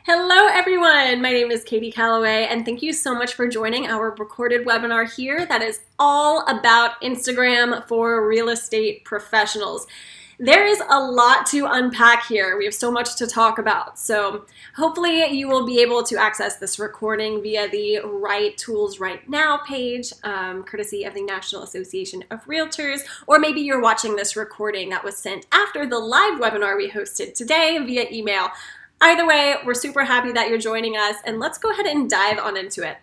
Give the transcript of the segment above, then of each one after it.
Hello everyone, my name is Katie Calloway and thank you so much for joining our recorded webinar here that is all about Instagram for real estate professionals. There is a lot to unpack here. We have so much to talk about. So hopefully you will be able to access this recording via the Right Tools Right Now page, courtesy of the National Association of Realtors, or maybe you're watching this recording that was sent after the live webinar we hosted today via email. Either way, we're super happy that you're joining us, and let's go ahead and dive on into it.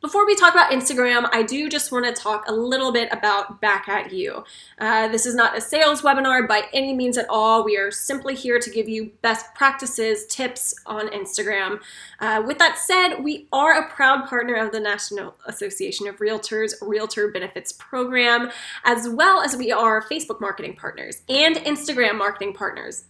Before we talk about Instagram, I do just want to talk a little bit about Back at You. This is not a sales webinar by any means at all. We are simply here to give you best practices, tips on Instagram. With that said, we are a proud partner of the National Association of Realtors Realtor Benefits Program, as well as we are Facebook marketing partners and Instagram marketing partners.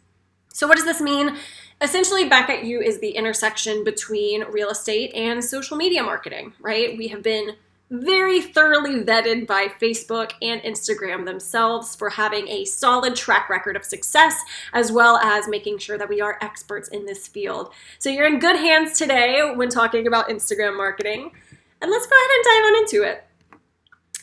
So what does this mean? Essentially, Back at You is the intersection between real estate and social media marketing, right? We have been very thoroughly vetted by Facebook and Instagram themselves for having a solid track record of success, as well as making sure that we are experts in this field. So you're in good hands today when talking about Instagram marketing. And let's go ahead and dive on into it.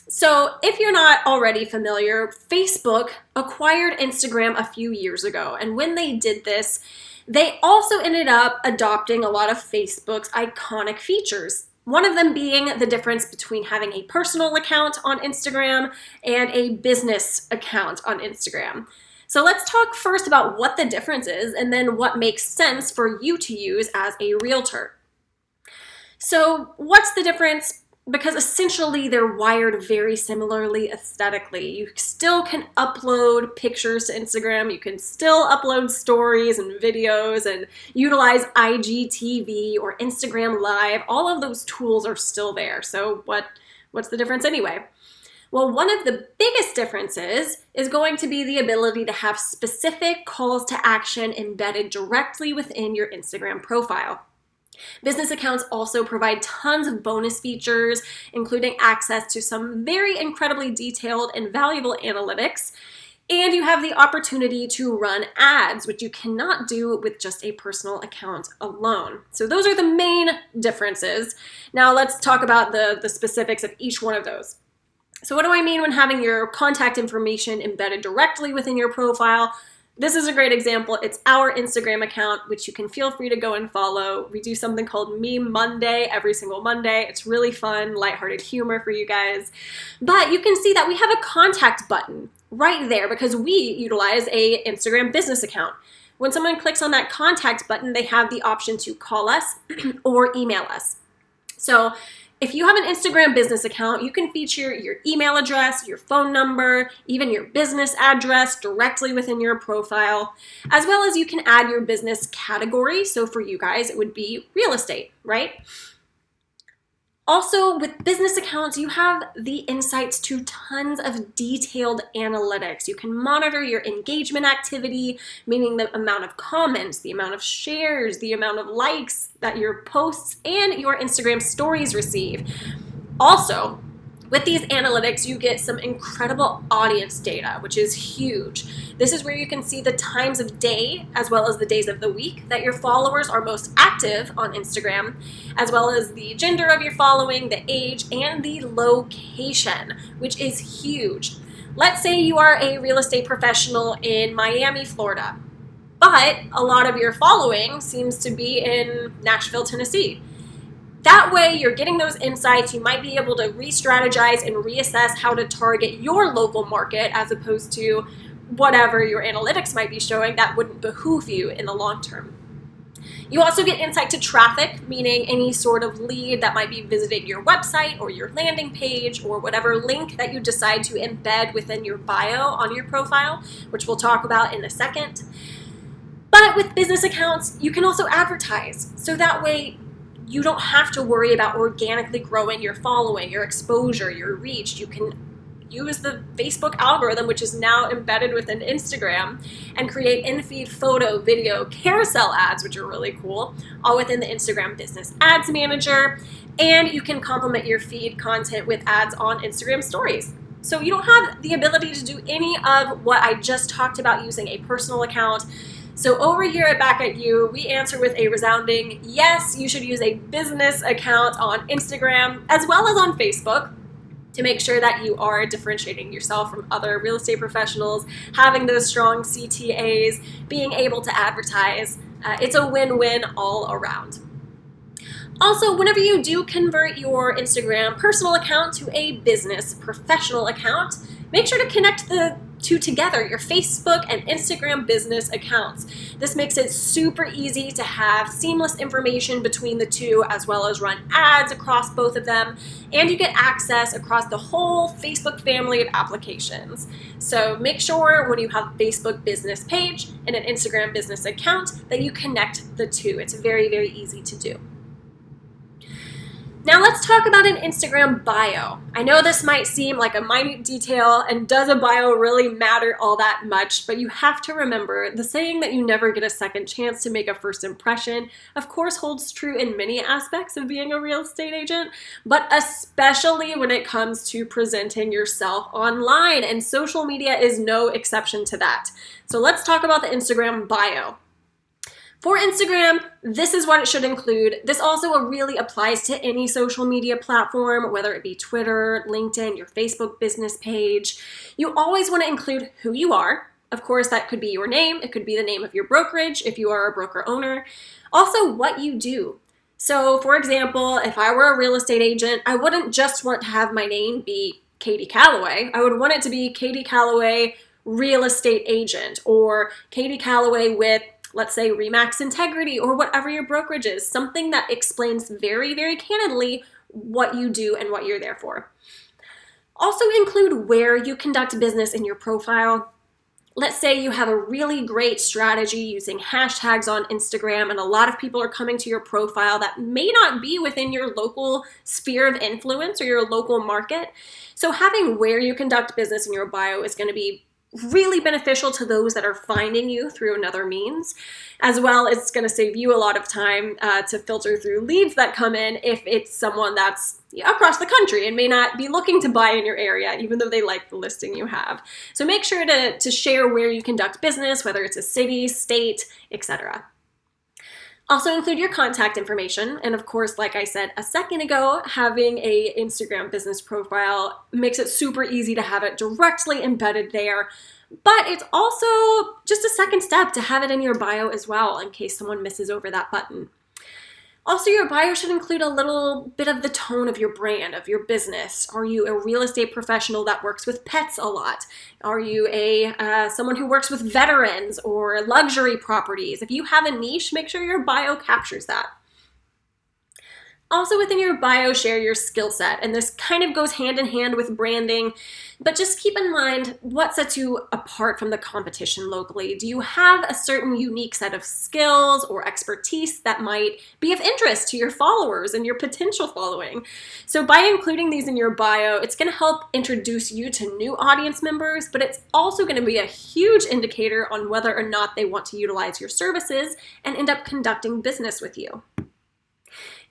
So if you're not already familiar, Facebook acquired Instagram a few years ago. And when they did this, they also ended up adopting a lot of Facebook's iconic features. One of them being the difference between having a personal account on Instagram and a business account on Instagram. So let's talk first about what the difference is and then what makes sense for you to use as a realtor. So what's the difference? Because essentially they're wired very similarly aesthetically. You still can upload pictures to Instagram, you can still upload stories and videos and utilize IGTV or Instagram Live. All of those tools are still there. So what's the difference anyway? Well, one of the biggest differences is going to be the ability to have specific calls to action embedded directly within your Instagram profile. Business accounts also provide tons of bonus features, including access to some very incredibly detailed and valuable analytics. And you have the opportunity to run ads, which you cannot do with just a personal account alone. So those are the main differences. Now let's talk about the specifics of each one of those. So what do I mean when having your contact information embedded directly within your profile? This is a great example. It's our Instagram account, which you can feel free to go and follow. We do something called Meme Monday every single Monday. It's really fun, lighthearted humor for you guys. But you can see that we have a contact button right there because we utilize a Instagram business account. When someone clicks on that contact button, they have the option to call us or email us. So if you have an Instagram business account, you can feature your email address, your phone number, even your business address directly within your profile, as well as you can add your business category. So for you guys, it would be real estate, right? Also, with business accounts, you have the insights to tons of detailed analytics. You can monitor your engagement activity, meaning the amount of comments, the amount of shares, the amount of likes that your posts and your Instagram stories receive. Also, with these analytics, you get some incredible audience data, which is huge. This is where you can see the times of day, as well as the days of the week that your followers are most active on Instagram, as well as the gender of your following, the age, and the location, which is huge. Let's say you are a real estate professional in Miami, Florida, but a lot of your following seems to be in Nashville, Tennessee. That way, you're getting those insights. You might be able to re-strategize and reassess how to target your local market as opposed to whatever your analytics might be showing that wouldn't behoove you in the long term. You also get insight to traffic, meaning any sort of lead that might be visiting your website or your landing page or whatever link that you decide to embed within your bio on your profile, which we'll talk about in a second. But with business accounts, you can also advertise. So that way, you don't have to worry about organically growing your following, your exposure, your reach. You can use the Facebook algorithm, which is now embedded within Instagram, and create in-feed photo, video, carousel ads, which are really cool, all within the Instagram Business Ads Manager. And you can complement your feed content with ads on Instagram stories. So you don't have the ability to do any of what I just talked about using a personal account. So over here at Back at You, we answer with a resounding yes, you should use a business account on Instagram as well as on Facebook to make sure that you are differentiating yourself from other real estate professionals, having those strong CTAs, being able to advertise. It's a win-win all around. Also, whenever you do convert your Instagram personal account to a business professional account, make sure to connect the two together, your Facebook and Instagram business accounts. This makes it super easy to have seamless information between the two, as well as run ads across both of them, and you get access across the whole Facebook family of applications. So make sure when you have a Facebook business page and an Instagram business account that you connect the two. It's very, very easy to do. Now let's talk about an Instagram bio. I know this might seem like a minute detail, and does a bio really matter all that much, but you have to remember the saying that you never get a second chance to make a first impression, of course, holds true in many aspects of being a real estate agent, but especially when it comes to presenting yourself online, and social media is no exception to that. So let's talk about the Instagram bio. For Instagram, this is what it should include. This also really applies to any social media platform, whether it be Twitter, LinkedIn, your Facebook business page. You always want to include who you are. Of course, that could be your name. It could be the name of your brokerage if you are a broker owner. Also, what you do. So, for example, if I were a real estate agent, I wouldn't just want to have my name be Katie Calloway. I would want it to be Katie Calloway, real estate agent, or Katie Calloway with, let's say, Remax Integrity, or whatever your brokerage is, something that explains very, very candidly what you do and what you're there for. Also include where you conduct business in your profile. Let's say you have a really great strategy using hashtags on Instagram, and a lot of people are coming to your profile that may not be within your local sphere of influence or your local market. So having where you conduct business in your bio is going to be really beneficial to those that are finding you through another means. As well, it's going to save you a lot of time to filter through leads that come in if it's someone that's across the country and may not be looking to buy in your area, even though they like the listing you have. So make sure to share where you conduct business, whether it's a city, state, etc. Also include your contact information, and of course, like I said a second ago, having a Instagram business profile makes it super easy to have it directly embedded there, but it's also just a second step to have it in your bio as well in case someone misses over that button. Also, your bio should include a little bit of the tone of your brand, of your business. Are you a real estate professional that works with pets a lot? Are you someone who works with veterans or luxury properties? If you have a niche, make sure your bio captures that. Also within your bio, share your skill set, and this kind of goes hand in hand with branding, but just keep in mind what sets you apart from the competition locally. Do you have a certain unique set of skills or expertise that might be of interest to your followers and your potential following? So by including these in your bio, it's going to help introduce you to new audience members, but it's also going to be a huge indicator on whether or not they want to utilize your services and end up conducting business with you.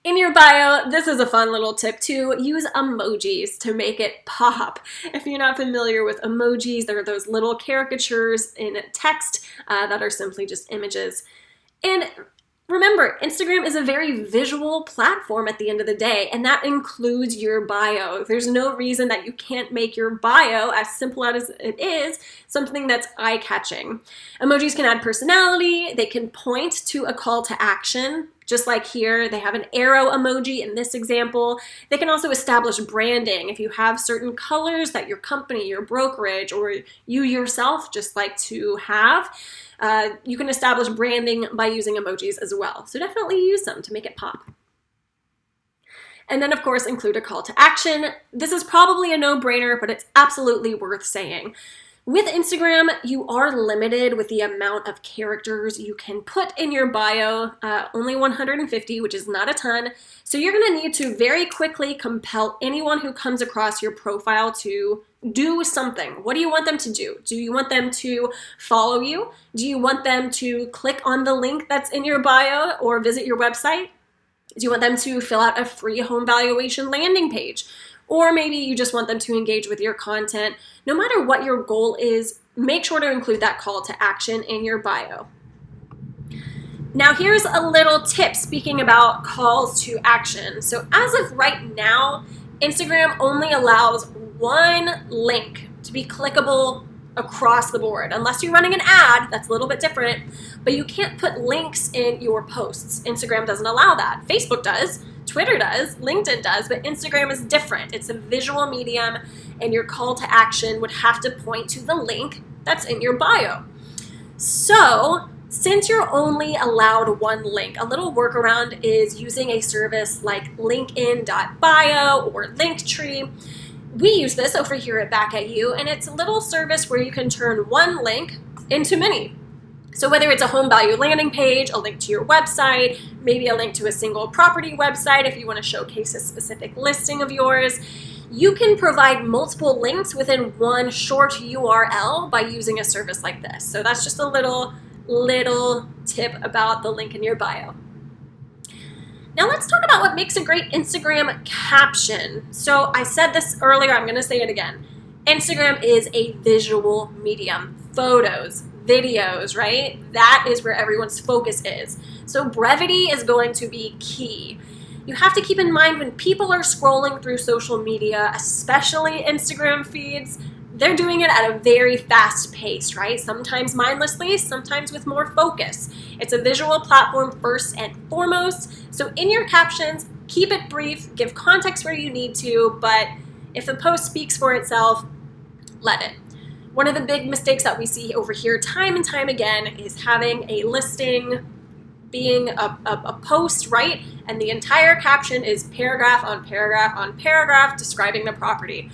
In your bio, this is a fun little tip too, use emojis to make it pop. If you're not familiar with emojis, they're those little caricatures in text that are simply just images. And remember, Instagram is a very visual platform at the end of the day, and that includes your bio. There's no reason that you can't make your bio, as simple as it is, something that's eye-catching. Emojis can add personality, they can point to a call to action. Just like here, they have an arrow emoji in this example. They can also establish branding. If you have certain colors that your company, your brokerage, or you yourself just like to have, you can establish branding by using emojis as well. So definitely use them to make it pop. And then, of course, include a call to action. This is probably a no-brainer, but it's absolutely worth saying. With Instagram, you are limited with the amount of characters you can put in your bio, only 150, which is not a ton. So you're going to need to very quickly compel anyone who comes across your profile to do something. What do you want them to do? Do you want them to follow you? Do you want them to click on the link that's in your bio or visit your website? Do you want them to fill out a free home valuation landing page? Or maybe you just want them to engage with your content. No matter what your goal is, make sure to include that call to action in your bio. Now here's a little tip speaking about calls to action. So as of right now, Instagram only allows one link to be clickable across the board. Unless you're running an ad, that's a little bit different, but you can't put links in your posts. Instagram doesn't allow that. Facebook does, Twitter does, LinkedIn does, but Instagram is different. It's a visual medium, and your call to action would have to point to the link that's in your bio. So, since you're only allowed one link, a little workaround is using a service like linkedin.bio or Linktree. We use this over here at Back at You, and it's a little service where you can turn one link into many. So whether it's a home value landing page, a link to your website, maybe a link to a single property website if you want to showcase a specific listing of yours, you can provide multiple links within one short URL by using a service like this. So that's just a little tip about the link in your bio. Now let's talk about what makes a great Instagram caption. So I said this earlier, I'm going to say it again. Instagram is a visual medium. Photos, videos, right? That is where everyone's focus is. So brevity is going to be key. You have to keep in mind when people are scrolling through social media, especially Instagram feeds, they're doing it at a very fast pace, right? Sometimes mindlessly, sometimes with more focus. It's a visual platform first and foremost. So in your captions, keep it brief, give context where you need to, but if the post speaks for itself, let it. One of the big mistakes that we see over here time and time again is having a listing being a post, right? And the entire caption is paragraph on paragraph on paragraph describing the property.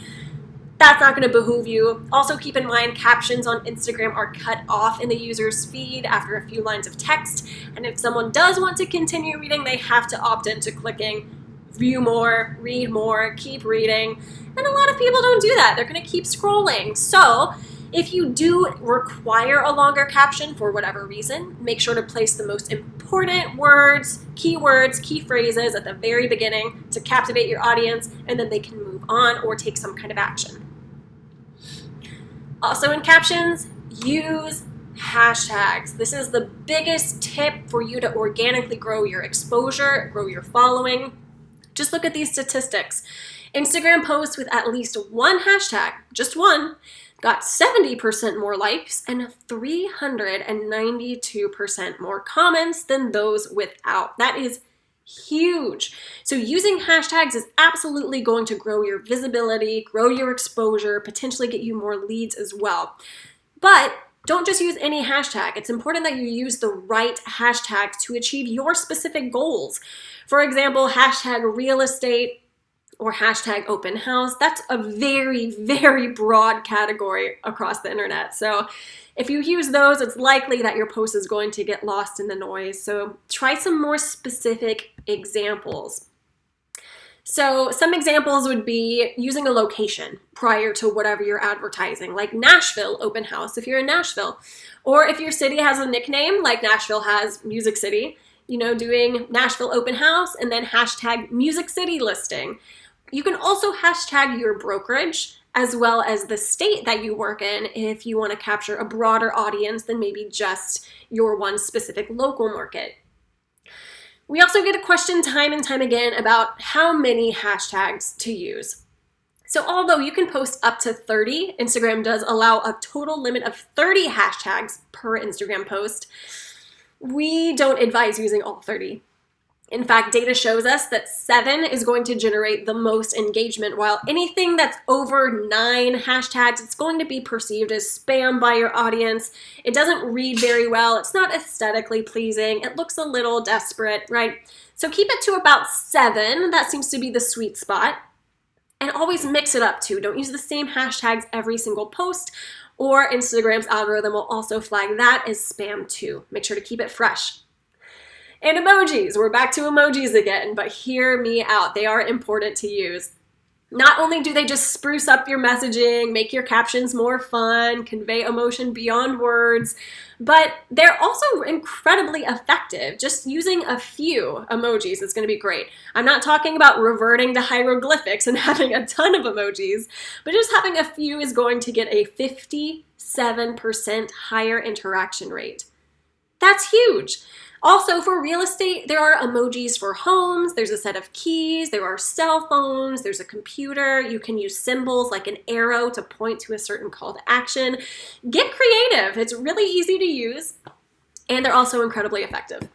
That's not going to behoove you. Also keep in mind captions on Instagram are cut off in the user's feed after a few lines of text. And if someone does want to continue reading, they have to opt into clicking view more, read more, keep reading. And a lot of people don't do that. They're going to keep scrolling. So if you do require a longer caption for whatever reason, make sure to place the most important words, keywords, key phrases at the very beginning to captivate your audience, and then they can move on or take some kind of action. Also in captions, use hashtags. This is the biggest tip for you to organically grow your exposure, grow your following. Just look at these statistics. Instagram posts with at least one hashtag, just one, got 70% more likes and 392% more comments than those without. That is huge. So using hashtags is absolutely going to grow your visibility, grow your exposure, potentially get you more leads as well. But don't just use any hashtag. It's important that you use the right hashtags to achieve your specific goals. For example, hashtag real estate or hashtag open house. That's a very, very broad category across the internet. So if you use those, it's likely that your post is going to get lost in the noise. So try some more specific examples. So some examples would be using a location prior to whatever you're advertising, like Nashville open house if you're in Nashville. Or if your city has a nickname, like Nashville has Music City, doing Nashville open house and then hashtag Music City listing. You can also hashtag your brokerage as well as the state that you work in if you want to capture a broader audience than maybe just your one specific local market. We also get a question time and time again about how many hashtags to use. So although you can post up to 30, Instagram does allow a total limit of 30 hashtags per Instagram post. We don't advise using all 30. In fact, data shows us that 7 is going to generate the most engagement, while anything that's over 9 hashtags, it's going to be perceived as spam by your audience. It doesn't read very well. It's not aesthetically pleasing. It looks a little desperate, right? So keep it to about 7. That seems to be the sweet spot. And always mix it up too. Don't use the same hashtags every single post, or Instagram's algorithm will also flag that as spam too. Make sure to keep it fresh. And emojis, we're back to emojis again, but hear me out. They are important to use. Not only do they just spruce up your messaging, make your captions more fun, convey emotion beyond words, but they're also incredibly effective. Just using a few emojis is going to be great. I'm not talking about reverting to hieroglyphics and having a ton of emojis, but just having a few is going to get a 57% higher interaction rate. That's huge. Also, for real estate, there are emojis for homes, there's a set of keys, there are cell phones, there's a computer, you can use symbols like an arrow to point to a certain call to action. Get creative, it's really easy to use, and they're also incredibly effective.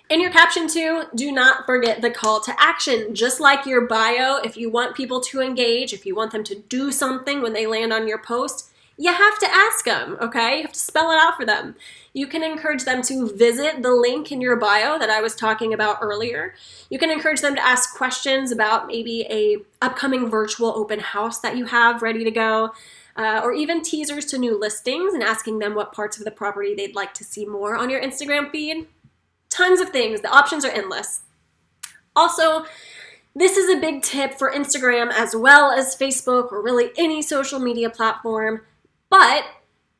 In your caption too, do not forget the call to action. Just like your bio, if you want people to engage, if you want them to do something when they land on your post, you have to ask them, okay? You have to spell it out for them. You can encourage them to visit the link in your bio that I was talking about earlier. You can encourage them to ask questions about maybe a upcoming virtual open house that you have ready to go, or even teasers to new listings and asking them what parts of the property they'd like to see more on your Instagram feed. Tons of things. The options are endless. Also, this is a big tip for Instagram as well as Facebook or really any social media platform. But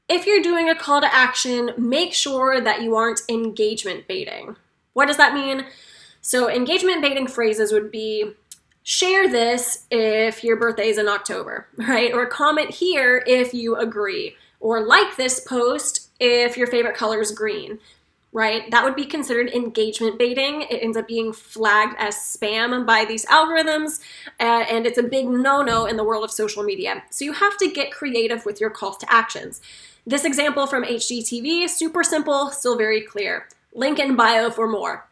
if you're doing a call to action, make sure that you aren't engagement baiting. What does that mean? So engagement baiting phrases would be, share this if your birthday is in October, right? Or comment here if you agree. Or like this post if your favorite color is green, right? That would be considered engagement baiting. It ends up being flagged as spam by these algorithms, and it's a big no-no in the world of social media. So you have to get creative with your calls to actions. This example from HGTV, super simple, still very clear. Link in bio for more.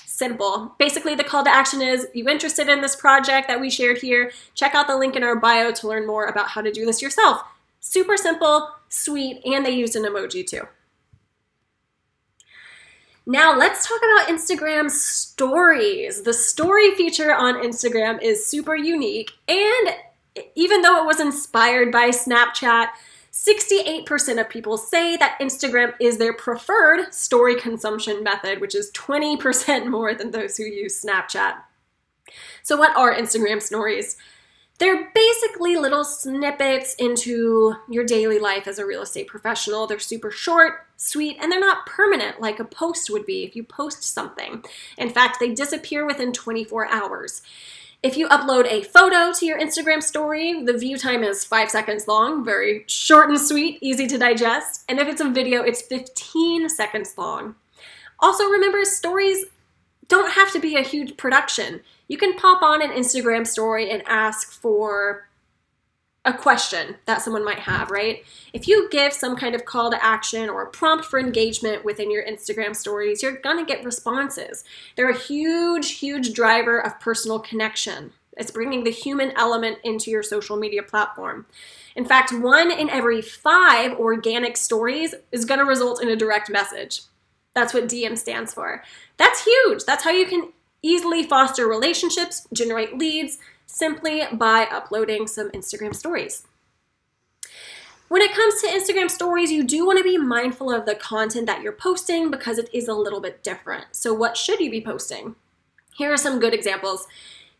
Simple. Basically, the call to action is, you interested in this project that we shared here? Check out the link in our bio to learn more about how to do this yourself. Super simple, sweet, and they used an emoji too. Now let's talk about Instagram stories. The story feature on Instagram is super unique, and even though it was inspired by Snapchat, 68% of people say that Instagram is their preferred story consumption method, which is 20% more than those who use Snapchat. So what are Instagram stories? They're basically little snippets into your daily life as a real estate professional. They're super short, sweet, and they're not permanent like a post would be if you post something. In fact, they disappear within 24 hours. If you upload a photo to your Instagram story, the view time is 5 seconds long, very short and sweet, easy to digest. And if it's a video, it's 15 seconds long. Also, remember, stories don't have to be a huge production. You can pop on an Instagram story and ask for a question that someone might have, right? If you give some kind of call to action or a prompt for engagement within your Instagram stories, you're gonna get responses. They're a huge, huge driver of personal connection. It's bringing the human element into your social media platform. In fact, 1 in every 5 organic stories is gonna result in a direct message. That's what DM stands for. That's huge. That's how you can easily foster relationships, generate leads, simply by uploading some Instagram stories. When it comes to Instagram stories, you do want to be mindful of the content that you're posting because it is a little bit different. So what should you be posting? Here are some good examples.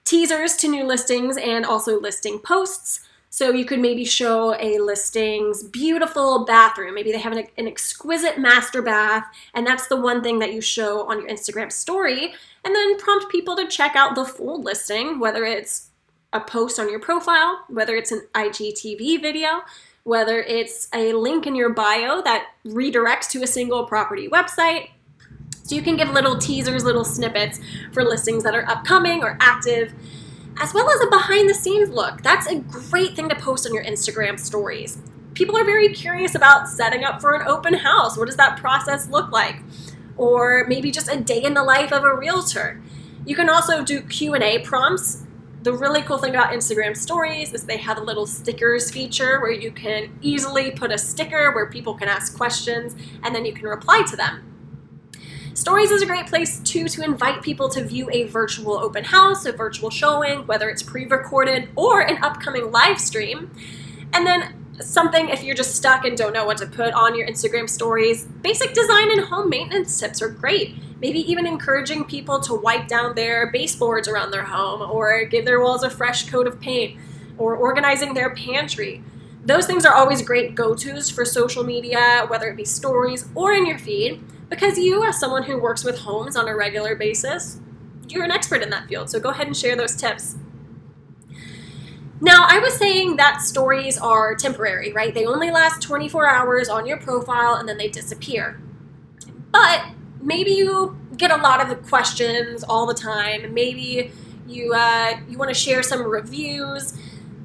Teasers to new listings and also listing posts. So you could maybe show a listing's beautiful bathroom. Maybe they have an exquisite master bath, and that's the one thing that you show on your Instagram story, and then prompt people to check out the full listing, whether it's a post on your profile, whether it's an IGTV video, whether it's a link in your bio that redirects to a single property website. So you can give little teasers, little snippets for listings that are upcoming or active, as well as a behind the scenes look. That's a great thing to post on your Instagram stories. People are very curious about setting up for an open house. What does that process look like? Or maybe just a day in the life of a realtor. You can also do Q&A prompts. The really cool thing about Instagram stories is they have a little stickers feature where you can easily put a sticker where people can ask questions and then you can reply to them. Stories is a great place too to invite people to view a virtual open house, a virtual showing, whether it's pre-recorded or an upcoming live stream. And then something, if you're just stuck and don't know what to put on your Instagram stories, basic design and home maintenance tips are great. Maybe even encouraging people to wipe down their baseboards around their home or give their walls a fresh coat of paint or organizing their pantry. Those things are always great go-tos for social media, whether it be stories or in your feed, because you, as someone who works with homes on a regular basis, you're an expert in that field, so go ahead and share those tips. Now, I was saying that stories are temporary, right? They only last 24 hours on your profile and then they disappear. but maybe you get a lot of the questions all the time. Maybe you want to share some reviews.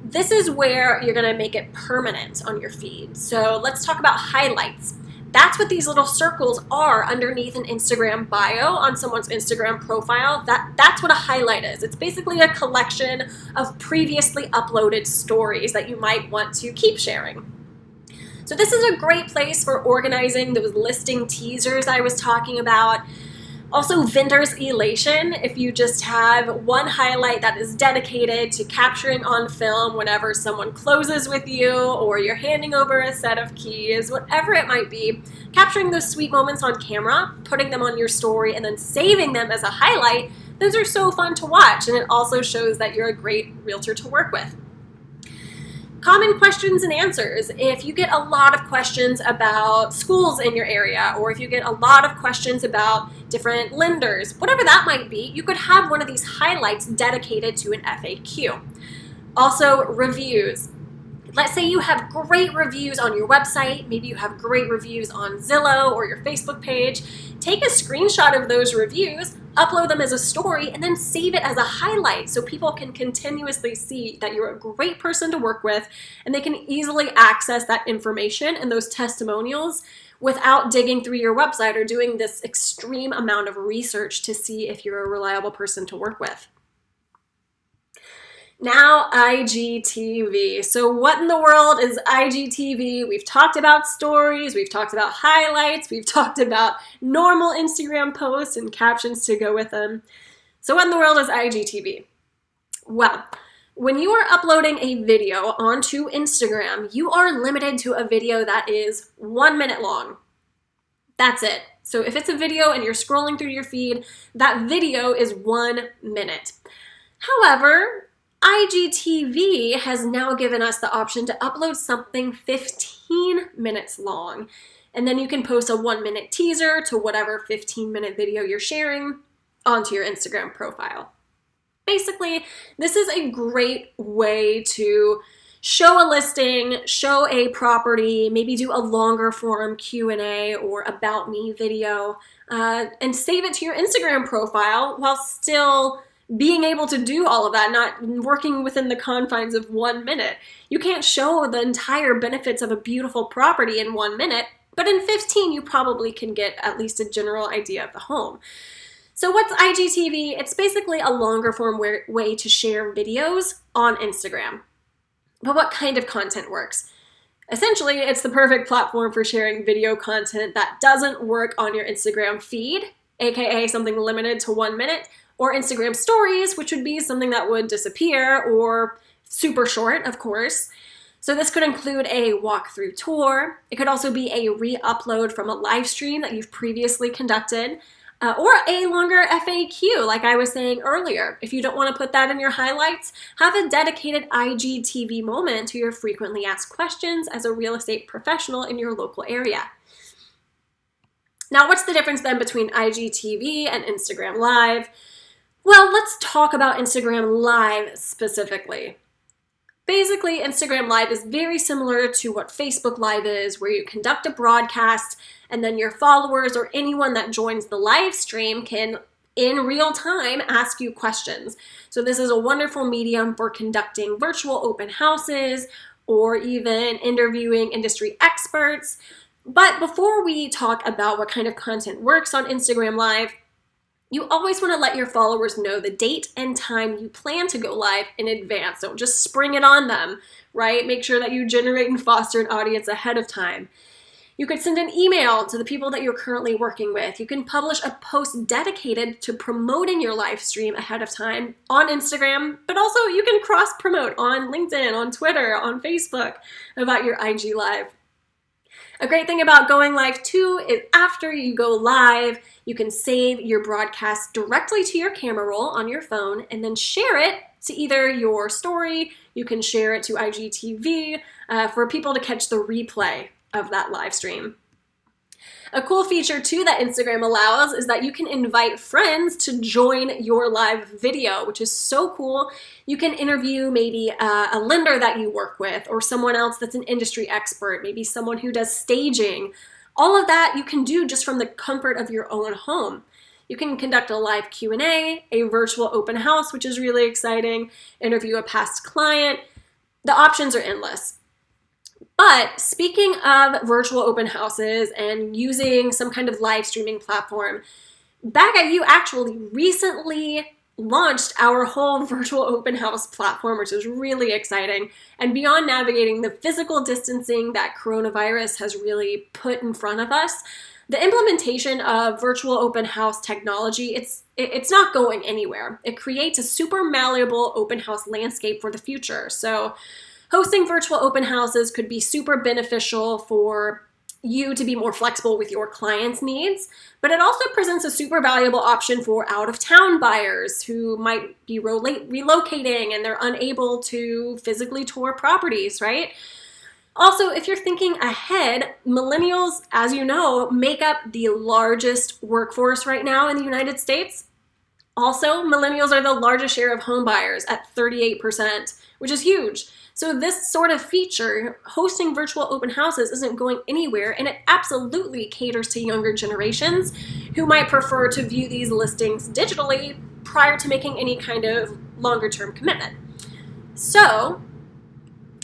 This is where you're going to make it permanent on your feed. So let's talk about highlights. That's what these little circles are underneath an Instagram bio on someone's Instagram profile. That's what a highlight is. It's basically a collection of previously uploaded stories that you might want to keep sharing. So this is a great place for organizing those listing teasers I was talking about. Also, vendor's elation, if you just have one highlight that is dedicated to capturing on film whenever someone closes with you or you're handing over a set of keys, whatever it might be, capturing those sweet moments on camera, putting them on your story, and then saving them as a highlight, those are so fun to watch, and it also shows that you're a great realtor to work with. Common questions and answers. If you get a lot of questions about schools in your area, or if you get a lot of questions about different lenders, whatever that might be, you could have one of these highlights dedicated to an FAQ. Also, reviews. Let's say you have great reviews on your website, maybe you have great reviews on Zillow or your Facebook page. Take a screenshot of those reviews, upload them as a story, and then save it as a highlight so people can continuously see that you're a great person to work with and they can easily access that information and those testimonials without digging through your website or doing this extreme amount of research to see if you're a reliable person to work with. Now, IGTV. So what in the world is IGTV? We've talked about stories, we've talked about highlights, we've talked about normal Instagram posts and captions to go with them. So what in the world is IGTV? Well, when you are uploading a video onto Instagram, you are limited to a video that is 1 minute long. That's it. So if it's a video and you're scrolling through your feed, that video is 1 minute. However, IGTV has now given us the option to upload something 15 minutes long. And then you can post a 1 minute teaser to whatever 15-minute video you're sharing onto your Instagram profile. Basically, this is a great way to show a listing, show a property, maybe do a longer form Q&A or about me video, and save it to your Instagram profile while still being able to do all of that, not working within the confines of 1 minute. You can't show the entire benefits of a beautiful property in 1 minute, but in 15 you probably can get at least a general idea of the home. So what's IGTV? It's basically a longer form way to share videos on Instagram. But what kind of content works? Essentially, it's the perfect platform for sharing video content that doesn't work on your Instagram feed, aka something limited to 1 minute, or Instagram stories, which would be something that would disappear or super short, of course. So this could include a walkthrough tour. It could also be a re-upload from a live stream that you've previously conducted, or a longer FAQ, like I was saying earlier. If you don't want to put that in your highlights, have a dedicated IGTV moment to your frequently asked questions as a real estate professional in your local area. Now, what's the difference then between IGTV and Instagram Live? Well, let's talk about Instagram Live specifically. Basically, Instagram Live is very similar to what Facebook Live is, where you conduct a broadcast and then your followers or anyone that joins the live stream can, in real time, ask you questions. So this is a wonderful medium for conducting virtual open houses or even interviewing industry experts. But before we talk about what kind of content works on Instagram Live, you always want to let your followers know the date and time you plan to go live in advance. Don't just spring it on them, right? Make sure that you generate and foster an audience ahead of time. You could send an email to the people that you're currently working with. You can publish a post dedicated to promoting your live stream ahead of time on Instagram, but also you can cross-promote on LinkedIn, on Twitter, on Facebook about your IG Live. A great thing about going live too is after you go live, you can save your broadcast directly to your camera roll on your phone and then share it to either your story, you can share it to IGTV for people to catch the replay of that live stream. A cool feature too that Instagram allows is that you can invite friends to join your live video, which is so cool. You can interview maybe a lender that you work with or someone else that's an industry expert, maybe someone who does staging All of that you can do just from the comfort of your own home. You can conduct a live Q&A, a virtual open house, which is really exciting, interview a past client. The options are endless. But speaking of virtual open houses and using some kind of live streaming platform, Back at You actually recently launched our whole virtual open house platform, which is really exciting. And beyond navigating the physical distancing that coronavirus has really put in front of us, the implementation of virtual open house technology, it's not going anywhere. It creates a super malleable open house landscape for the future. So hosting virtual open houses could be super beneficial for you to be more flexible with your clients' needs, but it also presents a super valuable option for out-of-town buyers who might be relocating and they're unable to physically tour properties, right? Also, if you're thinking ahead, millennials, as you know, make up the largest workforce right now in the United States. Also, millennials are the largest share of home buyers at 38%, which is huge. So this sort of feature, hosting virtual open houses, isn't going anywhere, and it absolutely caters to younger generations who might prefer to view these listings digitally prior to making any kind of longer-term commitment. So,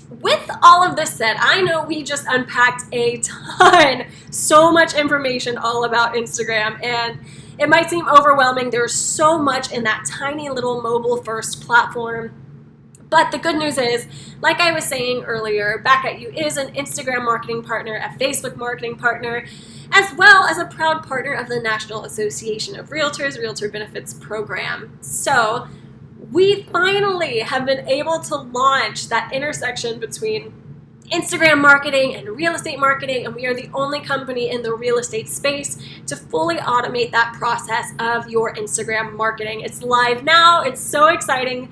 with all of this said, I know we just unpacked a ton, so much information all about Instagram, and it might seem overwhelming. There's so much in that tiny little mobile-first platform. But the good news is, like I was saying earlier, Back at You is an Instagram marketing partner, a Facebook marketing partner, as well as a proud partner of the National Association of Realtors Realtor Benefits Program. So we finally have been able to launch that intersection between Instagram marketing and real estate marketing, and we are the only company in the real estate space to fully automate that process of your Instagram marketing. It's live now. It's so exciting.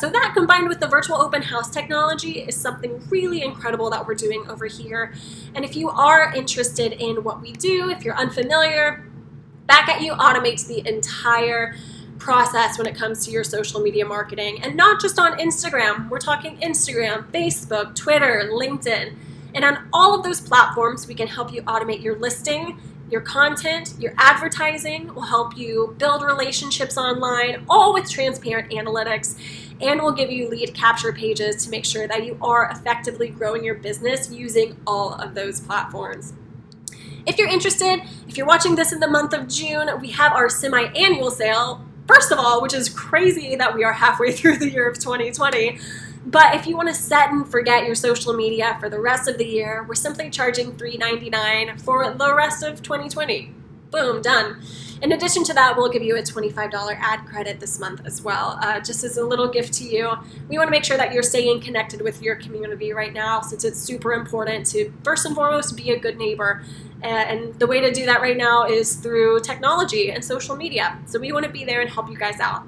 So that combined with the virtual open house technology is something really incredible that we're doing over here. And if you are interested in what we do, if you're unfamiliar, Back at You automates the entire process when it comes to your social media marketing, and not just on Instagram. We're talking Instagram, Facebook, Twitter, LinkedIn, and on all of those platforms we can help you automate your listing, your content, your advertising. Will help you build relationships online, all with transparent analytics, and we'll give you lead capture pages to make sure that you are effectively growing your business using all of those platforms. If you're interested, if you're watching this in the month of June, we have our semi-annual sale. First of all, which is crazy that we are halfway through the year of 2020. But if you want to set and forget your social media for the rest of the year, we're simply charging $3.99 for the rest of 2020. Boom, done. In addition to that, we'll give you a $25 ad credit this month as well, just as a little gift to you. We want to make sure that you're staying connected with your community right now, since it's super important to, first and foremost, be a good neighbor. And the way to do that right now is through technology and social media. So we want to be there and help you guys out.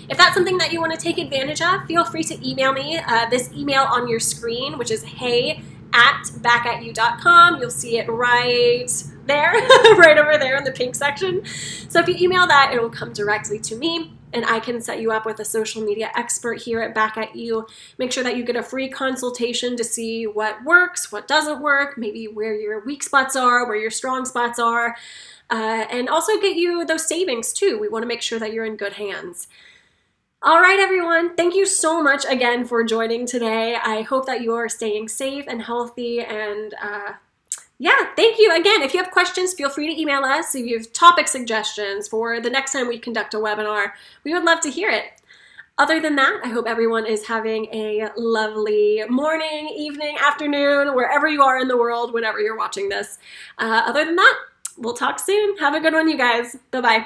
If that's something that you want to take advantage of, feel free to email me. This email on your screen, which is hey@backatyou.com. You'll see it right there, right over there in the pink section. So if you email that, it will come directly to me, and I can set you up with a social media expert here at Back at You. Make sure that you get a free consultation to see what works, what doesn't work, maybe where your weak spots are, where your strong spots are, and also get you those savings too. We want to make sure that you're in good hands. All right, everyone. Thank you so much again for joining today. I hope that you are staying safe and healthy, and yeah, thank you again. If you have questions, feel free to email us. If you have topic suggestions for the next time we conduct a webinar, we would love to hear it. Other than that, I hope everyone is having a lovely morning, evening, afternoon, wherever you are in the world, whenever you're watching this. Other than that, we'll talk soon. Have a good one, you guys. Bye-bye.